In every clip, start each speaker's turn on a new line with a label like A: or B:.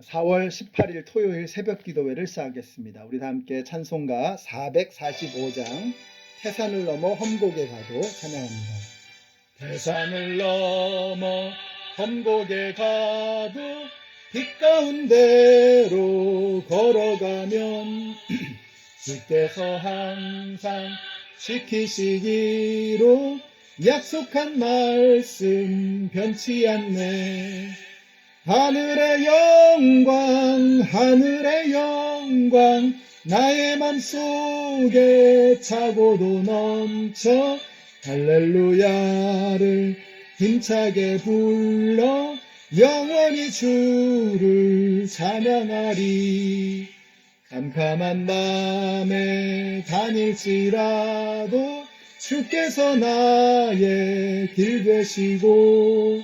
A: 4월 18일 토요일 새벽 기도회를 시작하겠습니다. 우리 다 함께 찬송가 445장 태산을 넘어 험곡에 가도 찬양합니다. 태산을 넘어 험곡에 가도 빛 가운데로 걸어가면 주께서 항상 지키시기로 약속한 말씀 변치 않네. 하늘의 영광 나의 맘속에 차고도 넘쳐 할렐루야를 힘차게 불러 영원히 주를 찬양하리. 캄캄한 밤에 다닐지라도 주께서 나의 길 되시고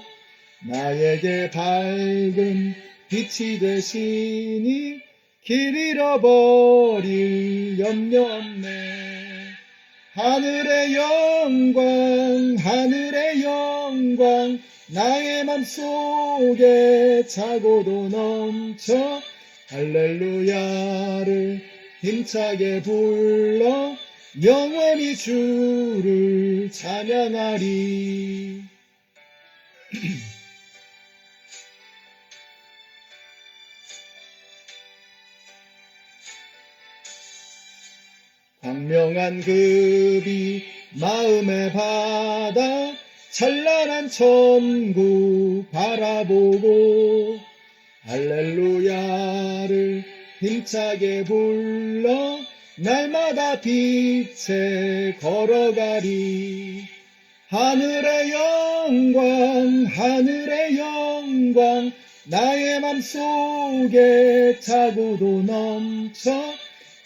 A: 나에게 밝은 빛이 되시니 길 잃어버릴 염려 없네. 하늘의 영광 나의 맘속에 차고도 넘쳐 할렐루야를 힘차게 불러 영원히 주를 찬양하리. 광명한 그 빛 마음의 바다 찬란한 천국 바라보고 할렐루야를 힘차게 불러 날마다 빛에 걸어가리. 하늘의 영광 나의 맘속에 차고도 넘쳐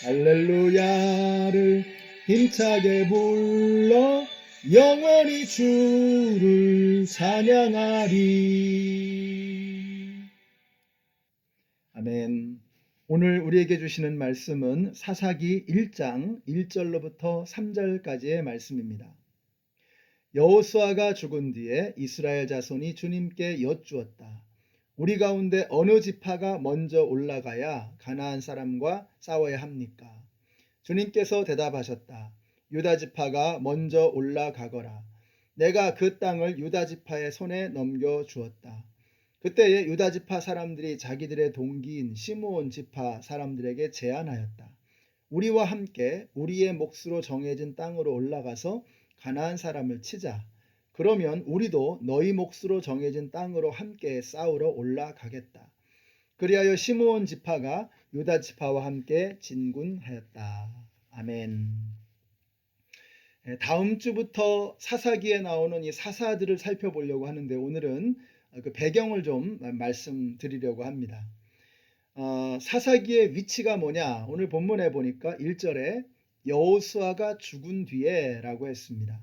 A: 할렐루야를 힘차게 불러 영원히 주를 찬양하리. 아멘. 오늘 우리에게 주시는 말씀은 사사기 1장 1절로부터 3절까지의 말씀입니다. 여호수아가 죽은 뒤에 이스라엘 자손이 주님께 여쭈었다. 우리 가운데 어느 지파가 먼저 올라가야 가나안 사람과 싸워야 합니까? 주님께서 대답하셨다. 유다 지파가 먼저 올라가거라. 내가 그 땅을 유다 지파의 손에 넘겨주었다. 그때에 유다 지파 사람들이 자기들의 동기인 시므온 지파 사람들에게 제안하였다. 우리와 함께 우리의 몫으로 정해진 땅으로 올라가서 가나안 사람을 치자. 그러면 우리도 너희 몫으로 정해진 땅으로 함께 싸우러 올라가겠다. 그리하여 시므온 지파가 유다 지파와 함께 진군하였다. 아멘. 다음 주부터 사사기에 나오는 이 사사들을 살펴보려고 하는데 오늘은 그 배경을 좀 말씀드리려고 합니다. 사사기의 위치가 뭐냐? 오늘 본문에 보니까 1절에 여호수아가 죽은 뒤에 라고 했습니다.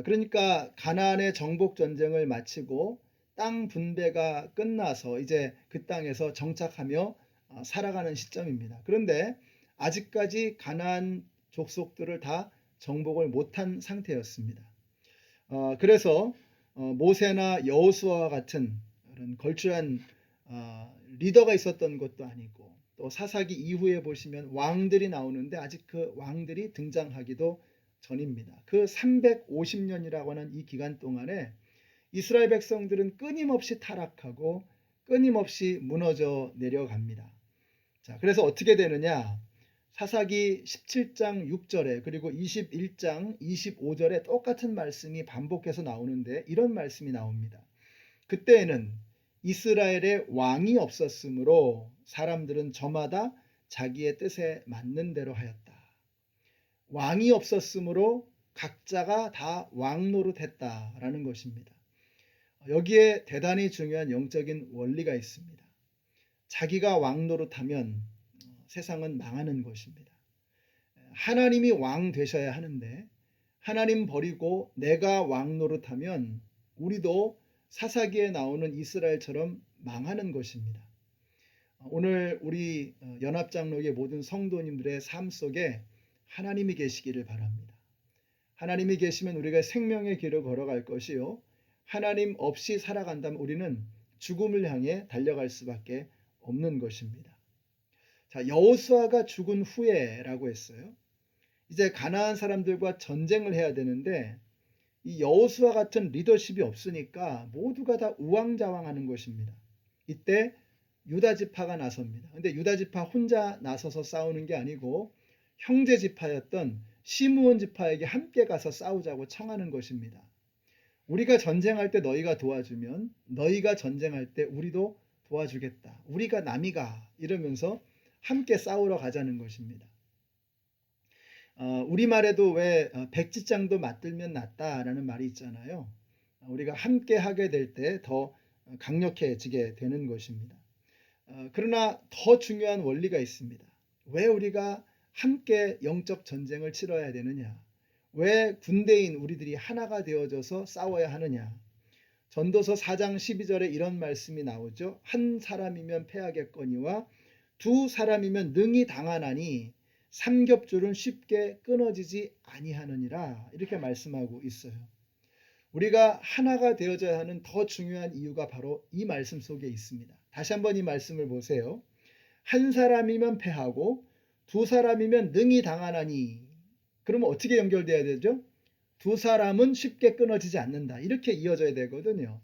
A: 그러니까 가나안의 정복 전쟁을 마치고 땅 분배가 끝나서 이제 그 땅에서 정착하며 살아가는 시점입니다. 그런데 아직까지 가나안 족속들을 다 정복을 못한 상태였습니다. 그래서 모세나 여호수아와 같은 그런 걸출한 리더가 있었던 것도 아니고 또 사사기 이후에 보시면 왕들이 나오는데 아직 그 왕들이 등장하기도 전입니다. 그 350년이라고 하는 이 기간 동안에 이스라엘 백성들은 끊임없이 타락하고 끊임없이 무너져 내려갑니다. 자, 그래서 어떻게 되느냐? 사사기 17장 6절에 그리고 21장 25절에 똑같은 말씀이 반복해서 나오는데 이런 말씀이 나옵니다. 그때에는 이스라엘에 왕이 없었으므로 사람들은 저마다 자기의 뜻에 맞는 대로 하였다. 왕이 없었으므로 각자가 다 왕 노릇했다라는 것입니다. 여기에 대단히 중요한 영적인 원리가 있습니다. 자기가 왕 노릇하면 세상은 망하는 것입니다. 하나님이 왕 되셔야 하는데 하나님 버리고 내가 왕 노릇하면 우리도 사사기에 나오는 이스라엘처럼 망하는 것입니다. 오늘 우리 연합장로의 모든 성도님들의 삶 속에 하나님이 계시기를 바랍니다. 하나님이 계시면 우리가 생명의 길을 걸어갈 것이요, 하나님 없이 살아간다면 우리는 죽음을 향해 달려갈 수밖에 없는 것입니다. 자, 여호수아가 죽은 후에라고 했어요. 이제 가나안 사람들과 전쟁을 해야 되는데 이 여호수아 같은 리더십이 없으니까 모두가 다 우왕좌왕하는 것입니다. 이때 유다 지파가 나섭니다. 근데 유다 지파 혼자 나서서 싸우는 게 아니고 형제 지파였던 시므온 지파에게 함께 가서 싸우자고 청하는 것입니다. 우리가 전쟁할 때 너희가 도와주면 너희가 전쟁할 때 우리도 도와주겠다. 우리가 남이가 이러면서 함께 싸우러 가자는 것입니다. 우리말에도 왜 백지장도 맞들면 낫다라는 말이 있잖아요. 우리가 함께 하게 될 때 더 강력해지게 되는 것입니다. 그러나 더 중요한 원리가 있습니다. 왜 우리가 함께 영적 전쟁을 치러야 되느냐? 왜 군대인 우리들이 하나가 되어져서 싸워야 하느냐? 전도서 4장 12절에 이런 말씀이 나오죠. 한 사람이면 패하겠거니와 두 사람이면 능히 당하나니 삼겹줄은 쉽게 끊어지지 아니하느니라 이렇게 말씀하고 있어요. 우리가 하나가 되어져야 하는 더 중요한 이유가 바로 이 말씀 속에 있습니다. 다시 한번 이 말씀을 보세요. 한 사람이면 패하고 두 사람이면 능히 당하나니 그러면 어떻게 연결돼야 되죠? 두 사람은 쉽게 끊어지지 않는다. 이렇게 이어져야 되거든요.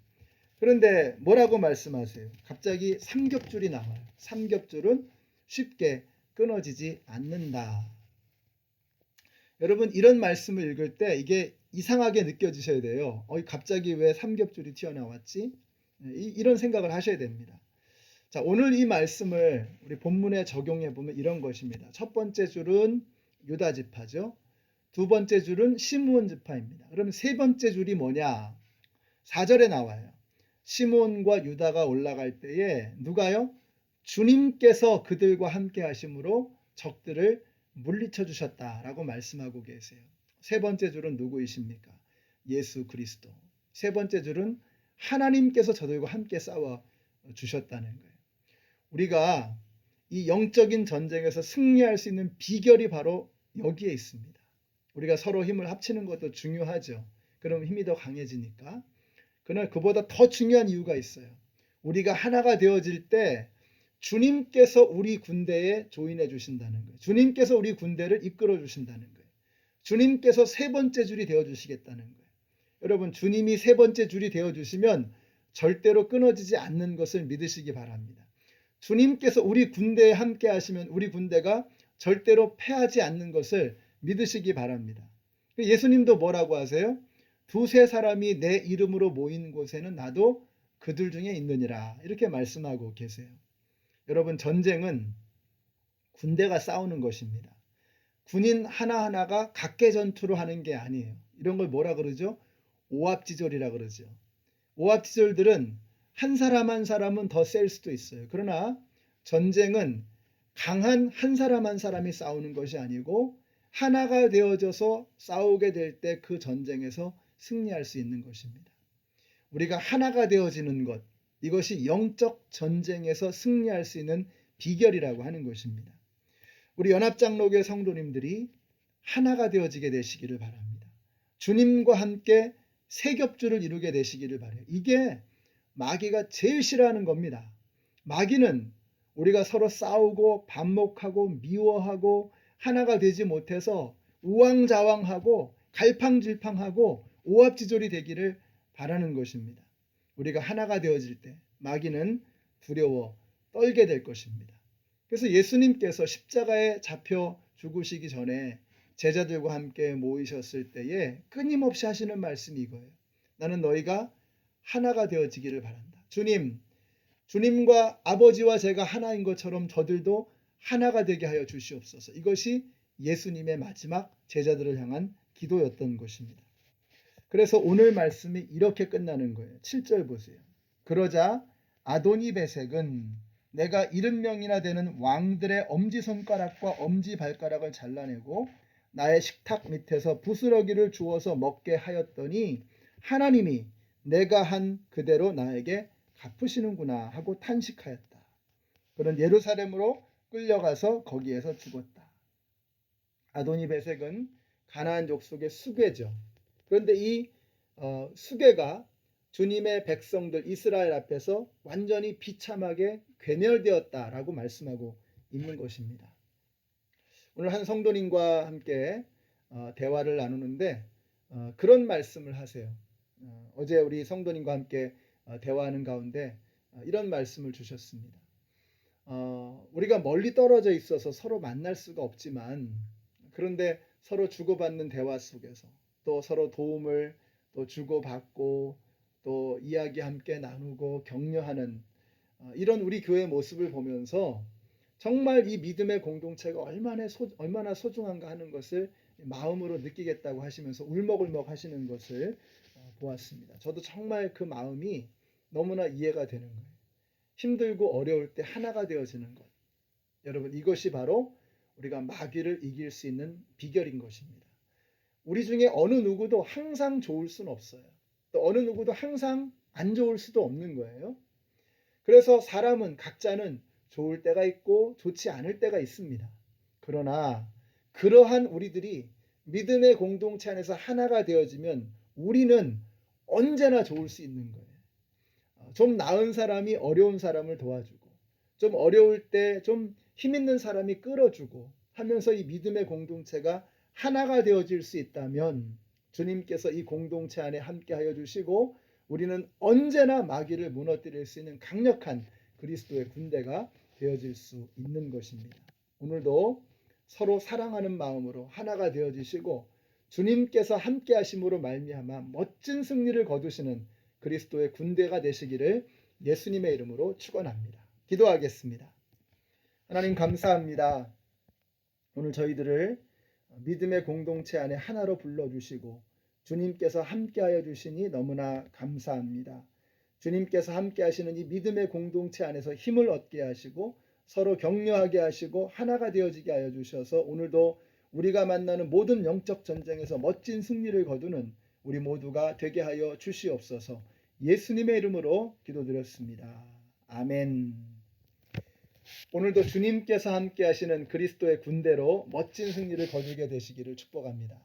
A: 그런데 뭐라고 말씀하세요? 갑자기 삼겹줄이 나와요. 삼겹줄은 쉽게 끊어지지 않는다. 여러분 이런 말씀을 읽을 때 이게 이상하게 느껴지셔야 돼요. 갑자기 왜 삼겹줄이 튀어나왔지? 이런 생각을 하셔야 됩니다. 자, 오늘 이 말씀을 우리 본문에 적용해 보면 이런 것입니다. 첫 번째 줄은 유다 지파죠. 두 번째 줄은 시므온 지파입니다. 그럼 세 번째 줄이 뭐냐? 4절에 나와요. 시므온과 유다가 올라갈 때에 누가요? 주님께서 그들과 함께 하심으로 적들을 물리쳐 주셨다라고 말씀하고 계세요. 세 번째 줄은 누구이십니까? 예수 그리스도. 세 번째 줄은 하나님께서 저들과 함께 싸워 주셨다는 거예요. 우리가 이 영적인 전쟁에서 승리할 수 있는 비결이 바로 여기에 있습니다. 우리가 서로 힘을 합치는 것도 중요하죠. 그럼 힘이 더 강해지니까. 그러나 그보다 더 중요한 이유가 있어요. 우리가 하나가 되어질 때 주님께서 우리 군대에 조인해 주신다는 거예요. 주님께서 우리 군대를 이끌어 주신다는 거예요. 주님께서 세 번째 줄이 되어 주시겠다는 거예요. 여러분 주님이 세 번째 줄이 되어 주시면 절대로 끊어지지 않는 것을 믿으시기 바랍니다. 주님께서 우리 군대에 함께 하시면 우리 군대가 절대로 패하지 않는 것을 믿으시기 바랍니다. 예수님도 뭐라고 하세요? 두세 사람이 내 이름으로 모인 곳에는 나도 그들 중에 있느니라 이렇게 말씀하고 계세요. 여러분 전쟁은 군대가 싸우는 것입니다. 군인 하나하나가 각계 전투로 하는 게 아니에요. 이런 걸 뭐라 그러죠? 오합지졸이라 그러죠. 오합지졸들은 한 사람 한 사람은 더 셀 수도 있어요. 그러나 전쟁은 강한 한 사람 한 사람이 싸우는 것이 아니고 하나가 되어져서 싸우게 될 때 그 전쟁에서 승리할 수 있는 것입니다. 우리가 하나가 되어지는 것, 이것이 영적 전쟁에서 승리할 수 있는 비결이라고 하는 것입니다. 우리 연합장로교회 성도님들이 하나가 되어지게 되시기를 바랍니다. 주님과 함께 세겹줄을 이루게 되시기를 바라요. 이게 마귀가 제일 싫어하는 겁니다. 마귀는 우리가 서로 싸우고 반목하고 미워하고 하나가 되지 못해서 우왕좌왕하고 갈팡질팡하고 오합지졸이 되기를 바라는 것입니다. 우리가 하나가 되어질 때 마귀는 두려워 떨게 될 것입니다. 그래서 예수님께서 십자가에 잡혀 죽으시기 전에 제자들과 함께 모이셨을 때에 끊임없이 하시는 말씀이 이거예요. 나는 너희가 하나가 되어지기를 바란다. 주님과 아버지와 제가 하나인 것처럼 저들도 하나가 되게 하여 주시옵소서. 이것이 예수님의 마지막 제자들을 향한 기도였던 것입니다. 그래서 오늘 말씀이 이렇게 끝나는 거예요. 7절 보세요. 그러자 아도니베섹은 내가 70명이나 되는 왕들의 엄지손가락과 엄지발가락을 잘라내고 나의 식탁 밑에서 부스러기를 주어서 먹게 하였더니 하나님이 내가 한 그대로 나에게 갚으시는구나 하고 탄식하였다. 그런 예루살렘으로 끌려가서 거기에서 죽었다. 아도니베섹은 가나안 족속의 수괴죠. 그런데 이 수괴가 주님의 백성들 이스라엘 앞에서 완전히 비참하게 괴멸되었다라고 말씀하고 있는 것입니다. 오늘 한 성도님과 함께 대화를 나누는데 그런 말씀을 하세요. 어제 우리 성도님과 함께 대화하는 가운데 이런 말씀을 주셨습니다. 우리가 멀리 떨어져 있어서 서로 만날 수가 없지만 그런데 서로 주고받는 대화 속에서 또 서로 도움을 또 주고받고 또 이야기 함께 나누고 격려하는 이런 우리 교회의 모습을 보면서 정말 이 믿음의 공동체가 얼마나 소중한가 하는 것을 마음으로 느끼겠다고 하시면서 울먹울먹 하시는 것을 보았습니다. 저도 정말 그 마음이 너무나 이해가 되는 거예요. 힘들고 어려울 때 하나가 되어지는 것. 여러분, 이것이 바로 우리가 마귀를 이길 수 있는 비결인 것입니다. 우리 중에 어느 누구도 항상 좋을 수는 없어요. 또 어느 누구도 항상 안 좋을 수도 없는 거예요. 그래서 사람은 각자는 좋을 때가 있고 좋지 않을 때가 있습니다. 그러나 그러한 우리들이 믿음의 공동체 안에서 하나가 되어지면 우리는 언제나 좋을 수 있는 거예요. 좀 나은 사람이 어려운 사람을 도와주고 좀 어려울 때 좀 힘있는 사람이 끌어주고 하면서 이 믿음의 공동체가 하나가 되어질 수 있다면 주님께서 이 공동체 안에 함께하여 주시고 우리는 언제나 마귀를 무너뜨릴 수 있는 강력한 그리스도의 군대가 되어질 수 있는 것입니다. 오늘도 서로 사랑하는 마음으로 하나가 되어지시고 주님께서 함께하심으로 말미암아 멋진 승리를 거두시는 그리스도의 군대가 되시기를 예수님의 이름으로 축원합니다. 기도하겠습니다. 하나님 감사합니다. 오늘 저희들을 믿음의 공동체 안에 하나로 불러주시고 주님께서 함께하여 주시니 너무나 감사합니다. 주님께서 함께하시는 이 믿음의 공동체 안에서 힘을 얻게 하시고 서로 격려하게 하시고 하나가 되어지게 하여 주셔서 오늘도 우리가 만나는 모든 영적 전쟁에서 멋진 승리를 거두는 우리 모두가 되게 하여 주시옵소서. 예수님의 이름으로 기도드렸습니다. 아멘. 오늘도 주님께서 함께 하시는 그리스도의 군대로 멋진 승리를 거두게 되시기를 축복합니다.